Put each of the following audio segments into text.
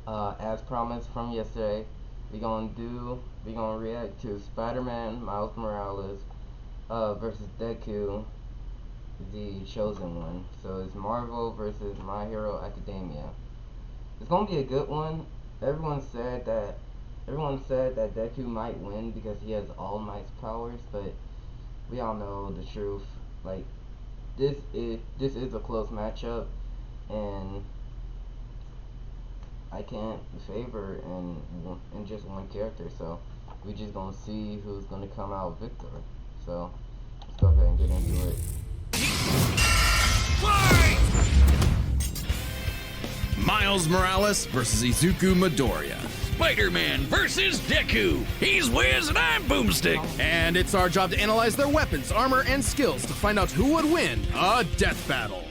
As promised from yesterday, we're gonna react to Spider-Man Miles Morales versus Deku, the chosen one. So it's Marvel versus My Hero Academia. It's gonna be a good one. Everyone said that everyone said that Deku might win because he has All Might's powers, but we all know the truth. Like this is a close matchup, and I can't favor in just one character. So we just gonna see who's gonna come out victor. So let's go ahead and get into it. Miles Morales versus Izuku Midoriya. Spider-Man versus Deku. He's Wiz and I'm Boomstick. And it's our job to analyze their weapons, armor, and skills to find out who would win a death battle.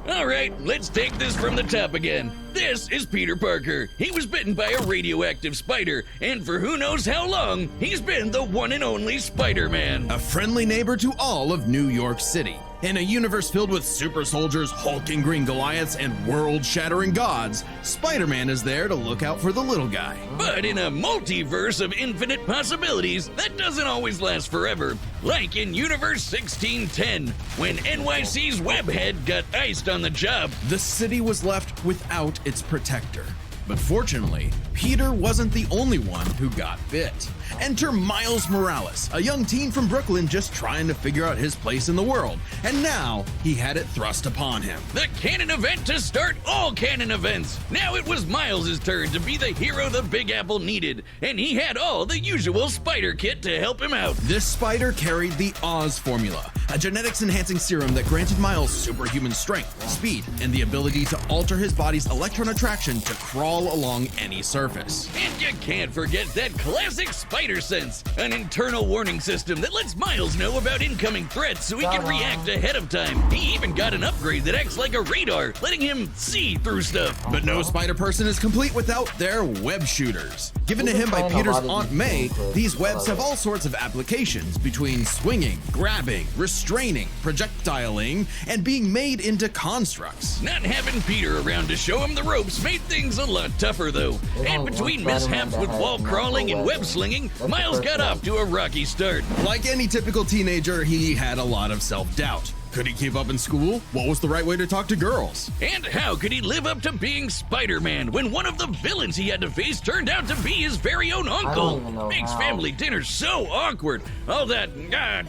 Alright, let's take this from the top again. This is Peter Parker. He was bitten by a radioactive spider, and for who knows how long, he's been the one and only Spider-Man. A friendly neighbor to all of New York City. In a universe filled with super soldiers, hulking green Goliaths, and world-shattering gods, Spider-Man is there to look out for the little guy. But in a multiverse of infinite possibilities, that doesn't always last forever. Like in Universe 1610, when NYC's Webhead got iced on the job. The city was left without its protector. But fortunately, Peter wasn't the only one who got bit. Enter Miles Morales, a young teen from Brooklyn just trying to figure out his place in the world, and now he had it thrust upon him. The canon event to start all canon events. Now it was Miles' turn to be the hero the Big Apple needed, and he had all the usual spider kit to help him out. This spider carried the Oz formula, a genetics-enhancing serum that granted Miles superhuman strength, speed, and the ability to alter his body's electron attraction to crawl along any surface. And you can't forget that classic spider sense, an internal warning system that lets Miles know about incoming threats so he can react ahead of time. He even got an upgrade that acts like a radar, letting him see through stuff. But no spider person is complete without their web shooters. Given to him by Peter's Aunt May, these webs have all sorts of applications between swinging, grabbing, restraining, projectiling, and being made into constructs. Not having Peter around to show him the ropes made things a lot tougher though. And between mishaps with wall crawling and web slinging, Miles got off to a rocky start. Like any typical teenager, he had a lot of self-doubt. Could he keep up in school? What was the right way to talk to girls? And how could he live up to being Spider-Man when one of the villains he had to face turned out to be his very own uncle? Makes family dinner so awkward. All that,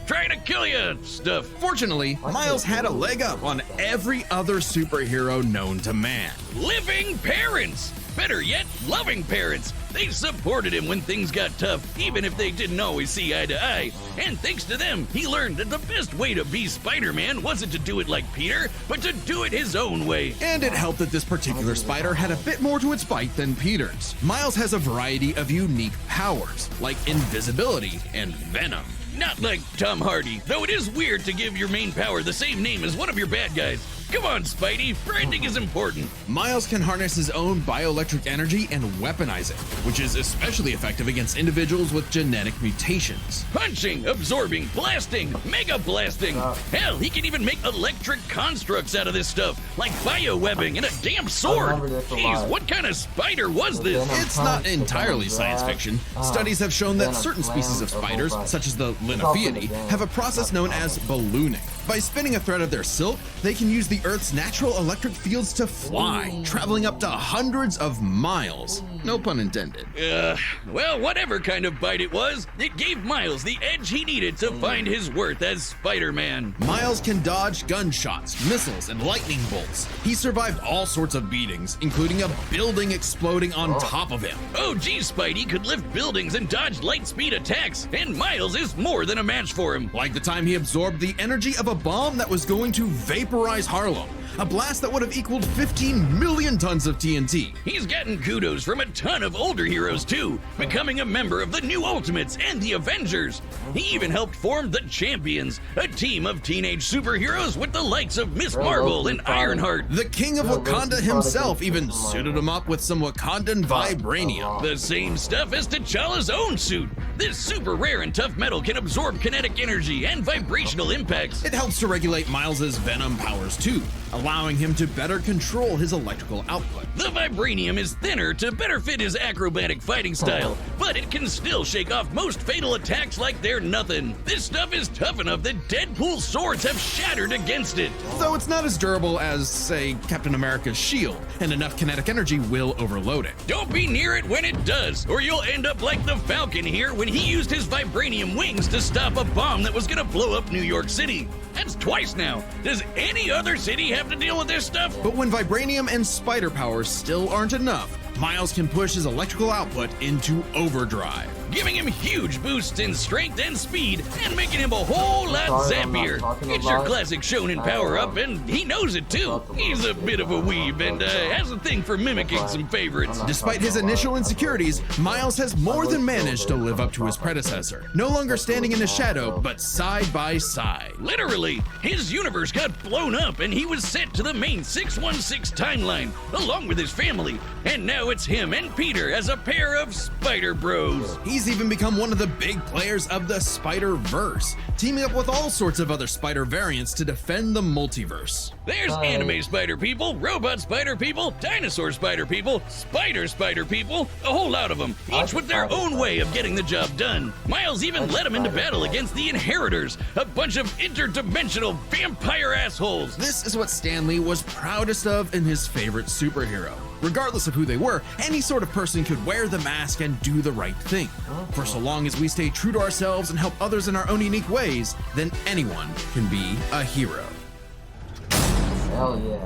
trying to kill you stuff. Fortunately, Miles had a leg up on every other superhero known to man. Living parents! Better yet, loving parents. They supported him when things got tough, even if they didn't always see eye to eye. And thanks to them, he learned that the best way to be Spider-Man wasn't to do it like Peter, but to do it his own way. And it helped that this particular spider had a bit more to its bite than Peter's. Miles has a variety of unique powers, like invisibility and venom. Not like Tom Hardy, though it is weird to give your main power the same name as one of your bad guys. Come on, Spidey, branding is important. Miles can harness his own bioelectric energy and weaponize it, which is especially effective against individuals with genetic mutations. Punching, absorbing, blasting, mega blasting. Hell, he can even make electric constructs out of this stuff, like biowebbing and a damn sword. Jeez, what kind of spider was this? It's not entirely science fiction. Studies have shown that certain species of spiders, such as the Linophiidae, have a process known as ballooning. By spinning a thread of their silk, they can use the Earth's natural electric fields to fly, traveling up to hundreds of miles. No pun intended. Well, whatever kind of bite it was, it gave Miles the edge he needed to find his worth as Spider-Man. Miles can dodge gunshots, missiles, and lightning bolts. He survived all sorts of beatings, including a building exploding on top of him. Oh geez, Spidey could lift buildings and dodge light speed attacks, and Miles is more than a match for him. Like the time he absorbed the energy of a bomb that was going to vaporize Harlem. A blast that would have equaled 15 million tons of TNT. He's gotten kudos from a ton of older heroes too, becoming a member of the New Ultimates and the Avengers. He even helped form the Champions, a team of teenage superheroes with the likes of Miss Marvel and Ironheart. The King of Wakanda himself even suited him up with some Wakandan vibranium. The same stuff as T'Challa's own suit. This super rare and tough metal can absorb kinetic energy and vibrational impacts. It helps to regulate Miles's venom powers too, allowing him to better control his electrical output. The vibranium is thinner to better fit his acrobatic fighting style, but it can still shake off most fatal attacks like they're nothing. This stuff is tough enough that Deadpool's swords have shattered against it. Though it's not as durable as, say, Captain America's shield, and enough kinetic energy will overload it. Don't be near it when it does, or you'll end up like the Falcon here when he used his vibranium wings to stop a bomb that was gonna blow up New York City. That's twice now. Does any other city have to deal with this stuff? But when vibranium and spider powers still aren't enough, Miles can push his electrical output into overdrive, giving him huge boosts in strength and speed and making him a whole lot zappier. It's your classic shonen power-up, and he knows it too. He's a bit of a weeb and has a thing for mimicking some favorites. Despite his initial insecurities, Miles has more than managed to live up to his predecessor, no longer standing in his shadow, but side by side. Literally, his universe got blown up and he was sent to the main 616 timeline, along with his family, and now it's him and Peter as a pair of Spider Bros. He's even become one of the big players of the Spider-Verse, teaming up with all sorts of other spider variants to defend the multiverse. There's anime spider people, robot spider people, dinosaur spider people, spider people, a whole lot of them, each with their own way of getting the job done. Miles even led him into battle against the Inheritors, a bunch of interdimensional vampire assholes. This is what Stan Lee was proudest of in his favorite superhero. Regardless of who they were, any sort of person could wear the mask and do the right thing. For so long as we stay true to ourselves and help others in our own unique ways, then anyone can be a hero. Hell yeah.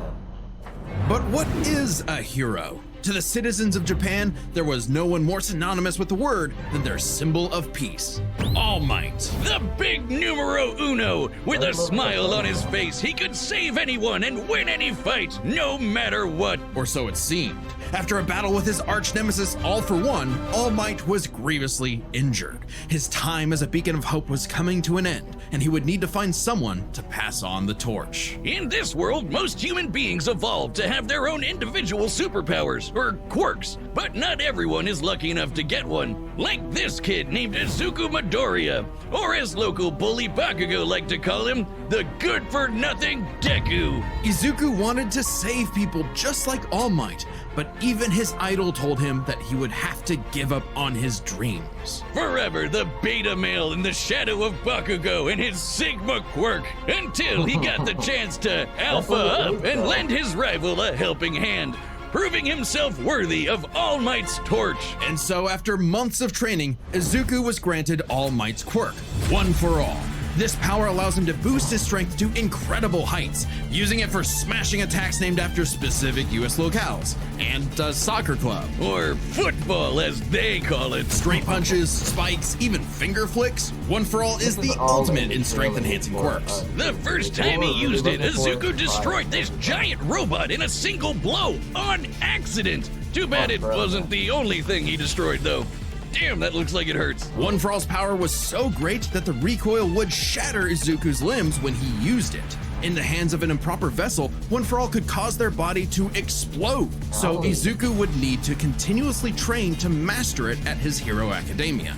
But what is a hero? To the citizens of Japan, there was no one more synonymous with the word than their symbol of peace: All Might. The big numero uno. With a smile on his face, he could save anyone and win any fight, no matter what. Or so it seemed. After a battle with his arch nemesis All For One, All Might was grievously injured. His time as a beacon of hope was coming to an end, and he would need to find someone to pass on the torch. In this world, most human beings evolved to have their own individual superpowers, or quirks, but not everyone is lucky enough to get one. Like this kid named Izuku Midoriya, or as local bully Bakugo like to call him, the good-for-nothing Deku. Izuku wanted to save people just like All Might, but even his idol told him that he would have to give up on his dreams. Forever the beta male in the shadow of Bakugo and his Sigma quirk, until he got the chance to alpha up and lend his rival a helping hand, proving himself worthy of All Might's torch. And so after months of training, Izuku was granted All Might's quirk, One for All. This power allows him to boost his strength to incredible heights, using it for smashing attacks named after specific US locales, and a soccer club. Or football, as they call it. Straight punches, spikes, even finger flicks. One for All is the ultimate in strength-enhancing quirks. The first time he used it, Izuku destroyed this giant robot in a single blow, on accident. Too bad it wasn't the only thing he destroyed, though. Damn, that looks like it hurts. One for All's power was so great that the recoil would shatter Izuku's limbs when he used it. In the hands of an improper vessel, One for All could cause their body to explode. So Izuku would need to continuously train to master it at his Hero Academia.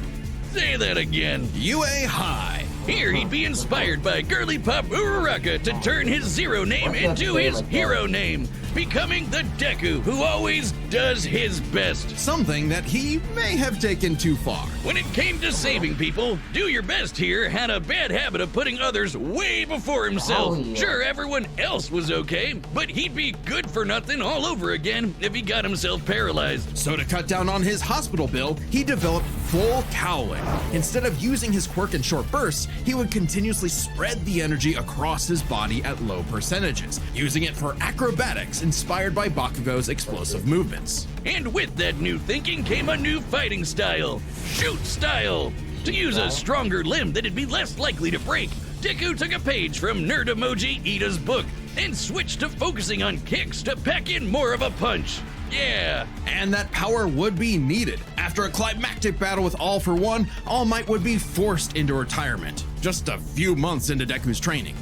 Say that again. UA High. Here he'd be inspired by girly pop Uraraka to turn his zero name into his hero name, becoming the Deku who always does his best. Something that he may have taken too far. When it came to saving people, Do Your Best here had a bad habit of putting others way before himself. Sure, everyone else was okay, but he'd be good for nothing all over again if he got himself paralyzed. So to cut down on his hospital bill, he developed full cowling. Instead of using his quirk in short bursts, he would continuously spread the energy across his body at low percentages, using it for acrobatics inspired by Bakugo's explosive movements. And with that new thinking came a new fighting style, shoot style. To use a stronger limb that'd be less likely to break, Deku took a page from Nerd Emoji Ida's book and switched to focusing on kicks to pack in more of a punch. Yeah. And that power would be needed. After a climactic battle with All For One, All Might would be forced into retirement, just a few months into Deku's training.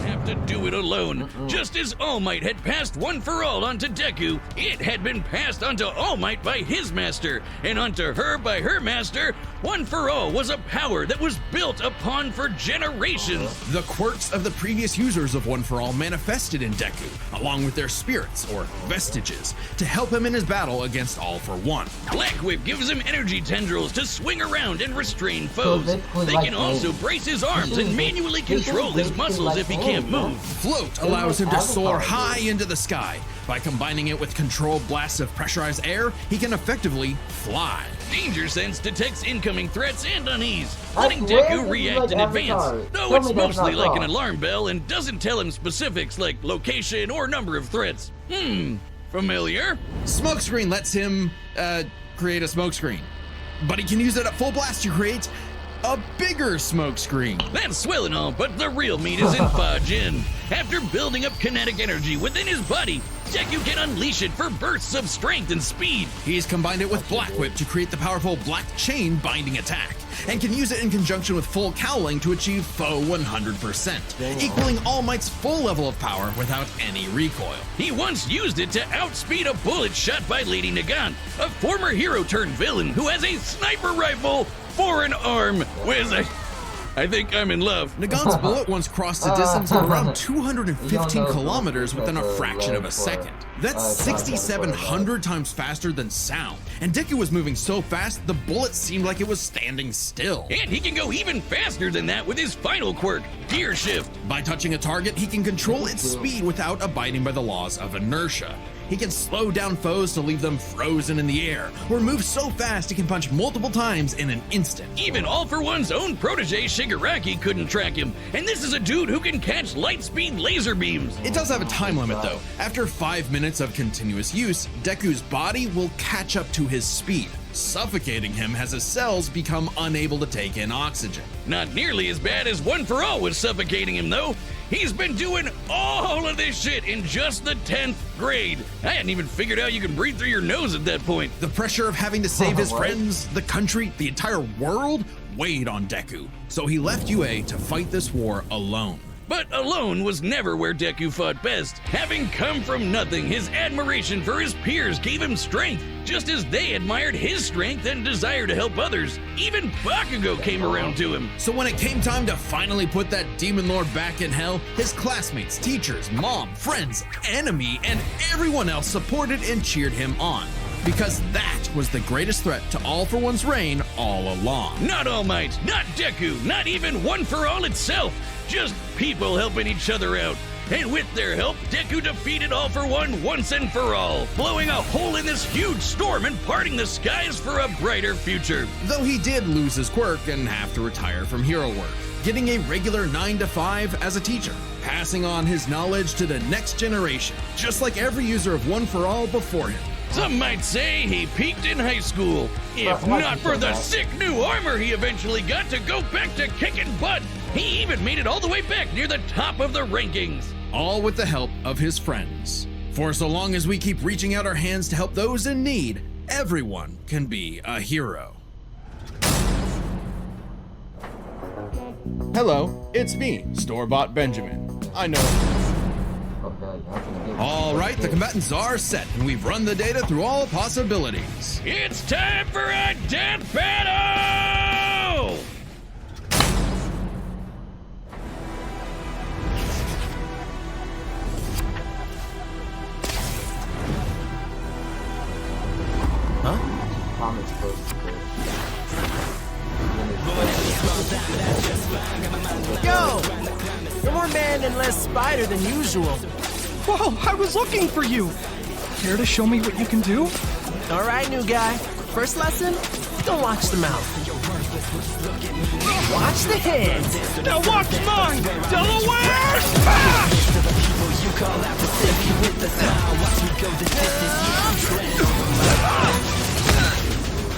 Have to do it alone. alone. Just as All Might had passed One for All onto Deku, it had been passed onto All Might by his master, and onto her by her master. One for All was a power that was built upon for generations. The quirks of the previous users of One for All manifested in Deku, along with their spirits, or vestiges, to help him in his battle against All for One. Black Whip gives him energy tendrils to swing around and restrain foes. They can also brace his arms and manually control his muscles if he can't move. Float allows him to soar high into the sky. By combining it with controlled blasts of pressurized air, he can effectively fly. Danger Sense detects incoming threats and unease, letting Deku react in advance, though it's mostly like an alarm bell and doesn't tell him specifics like location or number of threats. Familiar? Smokescreen lets him, create a smokescreen. But he can use it at full blast to create a bigger smoke screen. That's swell and all, but the real meat is in Fajin. After building up kinetic energy within his body, Deku can unleash it for bursts of strength and speed. He's combined it with Black Whip to create the powerful Black Chain binding attack, and can use it in conjunction with Full Cowling to achieve foe 100%, equaling All Might's full level of power without any recoil. He once used it to outspeed a bullet shot by Lady Nagant, a former hero turned villain who has a sniper rifle for an arm. I think I'm in love. Nagant's bullet once crossed a distance of around 215 kilometers within a fraction of a second. That's 6,700 times faster than sound. And Deku was moving so fast, the bullet seemed like it was standing still. And he can go even faster than that with his final quirk, Gear Shift. By touching a target, he can control its speed without abiding by the laws of inertia. He can slow down foes to leave them frozen in the air, or move so fast he can punch multiple times in an instant. Even All for One's own protege Shigaraki couldn't track him, and this is a dude who can catch light-speed laser beams. It does have a time limit though. After 5 minutes of continuous use, Deku's body will catch up to his speed, suffocating him as his cells become unable to take in oxygen. Not nearly as bad as One for All was suffocating him though. He's been doing all of this shit in just the 10th grade. I hadn't even figured out you can breathe through your nose at that point. The pressure of having to save his friends, the country, the entire world weighed on Deku, so he left UA to fight this war alone. But alone was never where Deku fought best. Having come from nothing, his admiration for his peers gave him strength, just as they admired his strength and desire to help others. Even Bakugo came around to him. So when it came time to finally put that demon lord back in hell, his classmates, teachers, mom, friends, enemy, and everyone else supported and cheered him on. Because that was the greatest threat to All for One's reign all along. Not All Might, not Deku, not even One for All itself. Just people helping each other out. And with their help, Deku defeated All for One once and for all, blowing a hole in this huge storm and parting the skies for a brighter future. Though he did lose his quirk and have to retire from hero work, getting a regular 9 to 5 as a teacher, passing on his knowledge to the next generation, just like every user of One for All before him. Some might say he peaked in high school, if not for the sick new armor he eventually got to go back to kicking butt. He even made it all the way back near the top of the rankings. All with the help of his friends. For so long as we keep reaching out our hands to help those in need, everyone can be a hero. Hello, it's me, Store-Bought Benjamin. I know. All right, the combatants are set, and we've run the data through all possibilities. It's time for a death battle! Yo! You're more man and less spider than usual. Whoa, I was looking for you! Care to show me what you can do? Alright, new guy. First lesson? Don't watch the mouth. Watch the hands. Now watch mine! Delaware! Ah!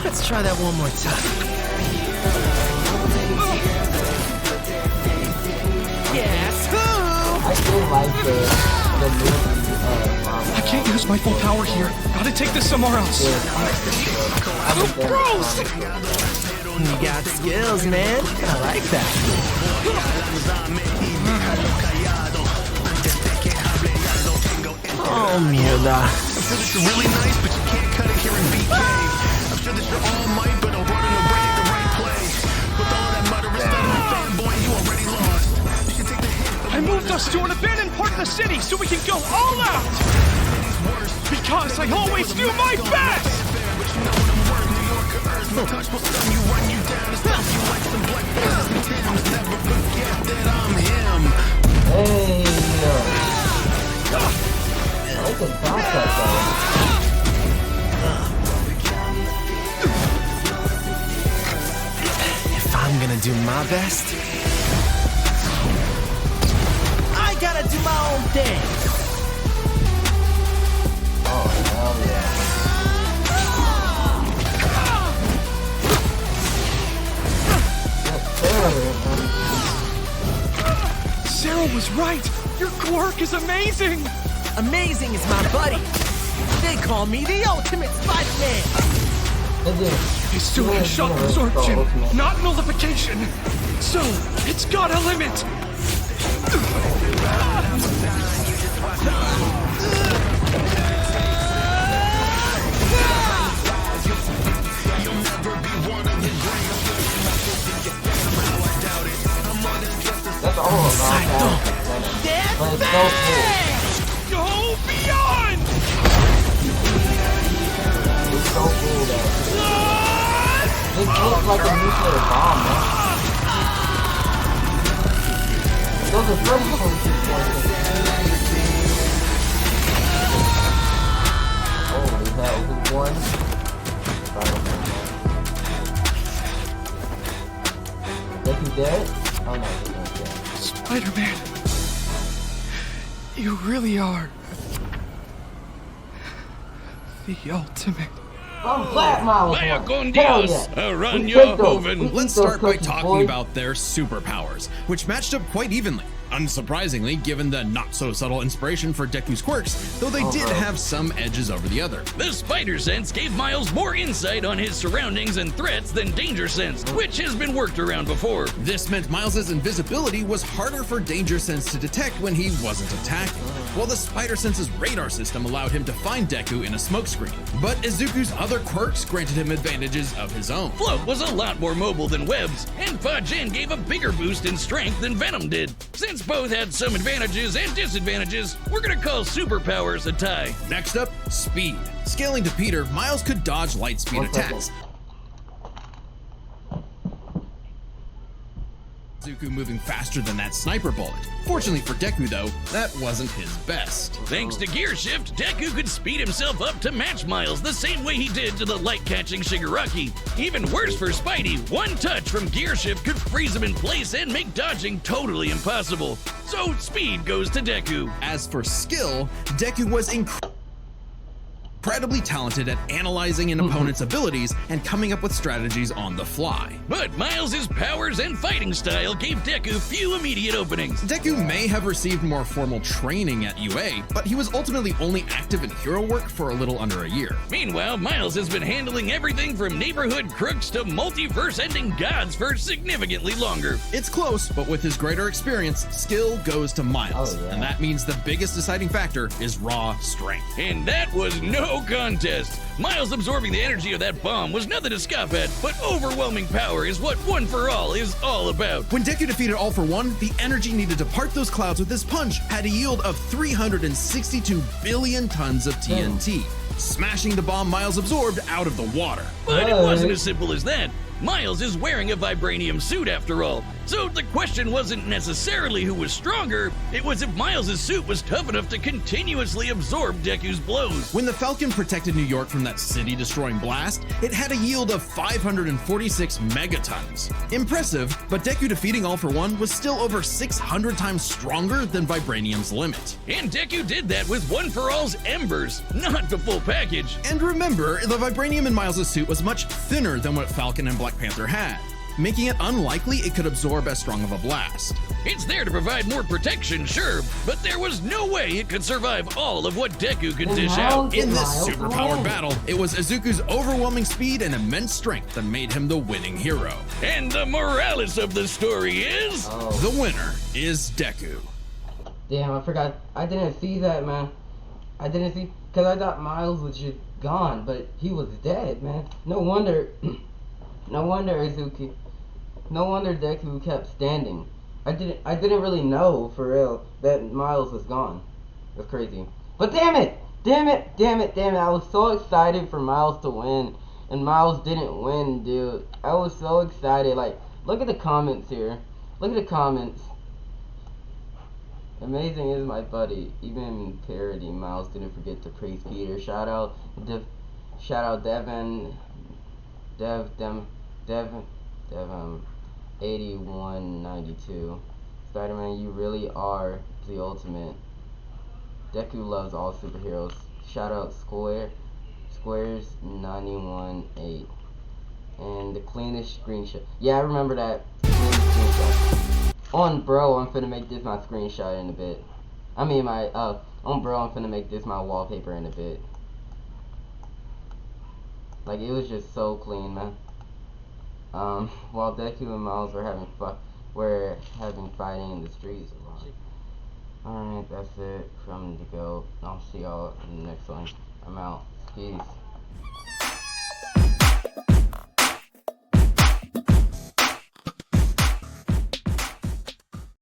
Let's try that one more time. Guess who? I still like the new I can't use my full power here. Gotta take this somewhere else. Oh, gross! You got skills, man. I like that. Oh, mierda. I'm sure that you're really nice, but you can't cut it here in BK. I'm sure that you're all might, but don't run in the brain at the right place. With all that murderous stuff on fanboy, you already lost. You should take the hit. I moved us to an abandoned part of the city so we can go all out! Because I always do my best! But you know what I'm worth, New York or Earth. No touch will stun you, run you down, and stomp you like some black bears and Timbs. Never forget that I'm him. Hey, I can bounce that though. If I'm gonna do my best, I gotta do my own thing. Oh, hell yeah. Sarah was right! Your quirk is amazing! Amazing is my buddy. They call me the ultimate Spider-Man. His suit has shock absorption, not nullification. So, it's got a limit! That's all about that. But it's so cool. Go beyond! It's so cool though. This looks like a nuclear bomb, man. Those are first holy hell, is it one? Spider-Man. Is he dead? Oh no, he's not dead. Spider-Man, you really are the ultimate. I'm flat, Miles. Vaya con Hell Dios, yeah. run We your take those. hoven. We Let's eat those start by cookies, talking boys. about their superpowers, which matched up quite evenly. Unsurprisingly, given the not-so-subtle inspiration for Deku's quirks, though they did have some edges over the other. The spider sense gave Miles more insight on his surroundings and threats than danger sense, which has been worked around before. This meant Miles's invisibility was harder for danger sense to detect when he wasn't attacking, while the spider sense's radar system allowed him to find Deku in a smokescreen. But Izuku's other quirks granted him advantages of his own. Float was a lot more mobile than Webs, and Fajin gave a bigger boost in strength than Venom did. Since both had some advantages and disadvantages, we're gonna call superpowers a tie. Next up, speed. Scaling to Peter, Miles could dodge light speed attacks. Izuku moving faster than that sniper bullet. Fortunately for Deku though, that wasn't his best. Thanks to Gear Shift, Deku could speed himself up to match Miles the same way he did to the light-catching Shigaraki. Even worse for Spidey, one touch from Gear Shift could freeze him in place and make dodging totally impossible. So speed goes to Deku. As for skill, Deku was incredibly talented at analyzing an opponent's abilities and coming up with strategies on the fly. But Miles' powers and fighting style gave Deku few immediate openings. Deku may have received more formal training at UA, but he was ultimately only active in hero work for a little under a year. Meanwhile, Miles has been handling everything from neighborhood crooks to multiverse-ending gods for significantly longer. It's close, but with his greater experience, skill goes to Miles. Oh, yeah. And that means the biggest deciding factor is raw strength. And that was no contest. Miles absorbing the energy of that bomb was nothing to scoff at, but overwhelming power is what One For All is all about. When Deku defeated All For One, the energy needed to part those clouds with his punch had a yield of 362 billion tons of TNT, smashing the bomb Miles absorbed out of the water. But it wasn't as simple as that. Miles is wearing a vibranium suit after all, so the question wasn't necessarily who was stronger, it was if Miles' suit was tough enough to continuously absorb Deku's blows. When the Falcon protected New York from that city-destroying blast, it had a yield of 546 megatons. Impressive, but Deku defeating All For One was still over 600 times stronger than vibranium's limit. And Deku did that with One For All's embers, not the full package. And remember, the vibranium in Miles' suit was much thinner than what Falcon and Black Panther had, making it unlikely it could absorb as strong of a blast. It's there to provide more protection, sure, but there was no way it could survive all of what Deku could dish out. In this superpowered battle, it was Izuku's overwhelming speed and immense strength that made him the winning hero. And the morales of the story is... The winner is Deku. Damn, I forgot. I didn't see that, man. I didn't see, cause I thought Miles was just gone, but he was dead, man. No wonder, no wonder Izuki, no wonder Deku kept standing. I didn't really know for real that Miles was gone. That's crazy. But damn it! Damn it! Damn it! Damn it! I was so excited for Miles to win, and Miles didn't win, dude. I was so excited. Like, look at the comments here. Look at the comments. Amazing is my buddy. Even in parody, Miles didn't forget to praise Peter. Shout out Devin, Devin, 8192. Spider-Man, you really are the ultimate. Deku loves all superheroes. Shout out Squares 918. And the cleanest screenshot. Yeah, I remember that cleanest screenshot. On bro, I'm finna make this my screenshot in a bit. I mean on bro, I'm finna make this my wallpaper in a bit. Like, it was just so clean, man. While Deku and Miles were having fighting in the streets. Alright, that's it from the GOAT. I'll see y'all in the next one. I'm out. Peace.